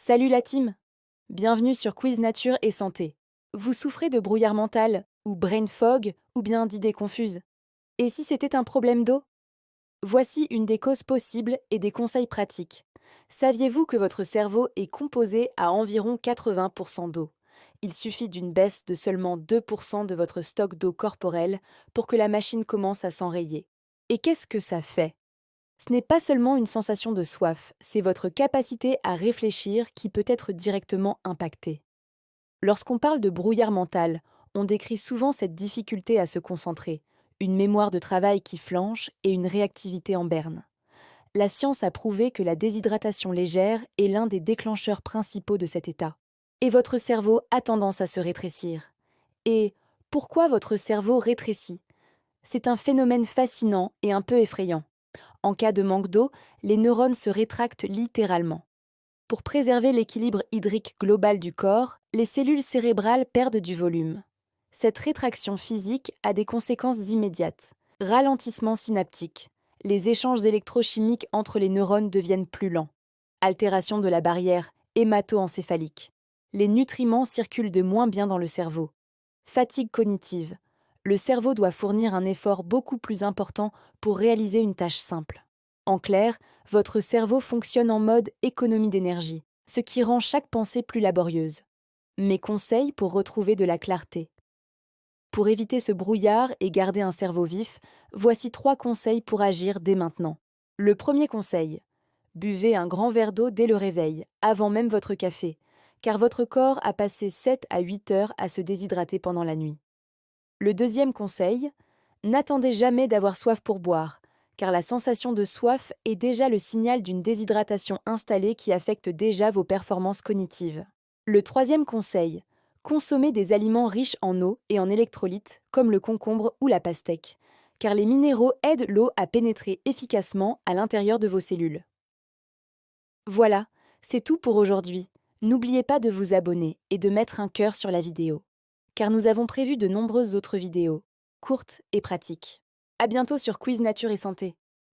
Salut la team! Bienvenue sur Quiz Nature et Santé. Vous souffrez de brouillard mental, ou brain fog, ou bien d'idées confuses? Et si c'était un problème d'eau? Voici une des causes possibles et des conseils pratiques. Saviez-vous que votre cerveau est composé à environ 80% d'eau? Il suffit d'une baisse de seulement 2% de votre stock d'eau corporelle pour que la machine commence à s'enrayer. Et qu'est-ce que ça fait? Ce n'est pas seulement une sensation de soif, c'est votre capacité à réfléchir qui peut être directement impactée. Lorsqu'on parle de brouillard mental, on décrit souvent cette difficulté à se concentrer, une mémoire de travail qui flanche et une réactivité en berne. La science a prouvé que la déshydratation légère est l'un des déclencheurs principaux de cet état. Et votre cerveau a tendance à se rétrécir. Et pourquoi votre cerveau rétrécit? C'est un phénomène fascinant et un peu effrayant. En cas de manque d'eau, les neurones se rétractent littéralement. Pour préserver l'équilibre hydrique global du corps, les cellules cérébrales perdent du volume. Cette rétraction physique a des conséquences immédiates. Ralentissement synaptique. Les échanges électrochimiques entre les neurones deviennent plus lents. Altération de la barrière hémato-encéphalique. Les nutriments circulent de moins bien dans le cerveau. Fatigue cognitive. Le cerveau doit fournir un effort beaucoup plus important pour réaliser une tâche simple. En clair, votre cerveau fonctionne en mode économie d'énergie, ce qui rend chaque pensée plus laborieuse. Mes conseils pour retrouver de la clarté. Pour éviter ce brouillard et garder un cerveau vif, voici 3 conseils pour agir dès maintenant. Le premier conseil. Buvez un grand verre d'eau dès le réveil, avant même votre café, car votre corps a passé 7 à 8 heures à se déshydrater pendant la nuit. Le deuxième conseil, n'attendez jamais d'avoir soif pour boire, car la sensation de soif est déjà le signal d'une déshydratation installée qui affecte déjà vos performances cognitives. Le troisième conseil, consommez des aliments riches en eau et en électrolytes, comme le concombre ou la pastèque, car les minéraux aident l'eau à pénétrer efficacement à l'intérieur de vos cellules. Voilà, c'est tout pour aujourd'hui. N'oubliez pas de vous abonner et de mettre un cœur sur la vidéo, car nous avons prévu de nombreuses autres vidéos, courtes et pratiques. À bientôt sur Quiz Nature et Santé.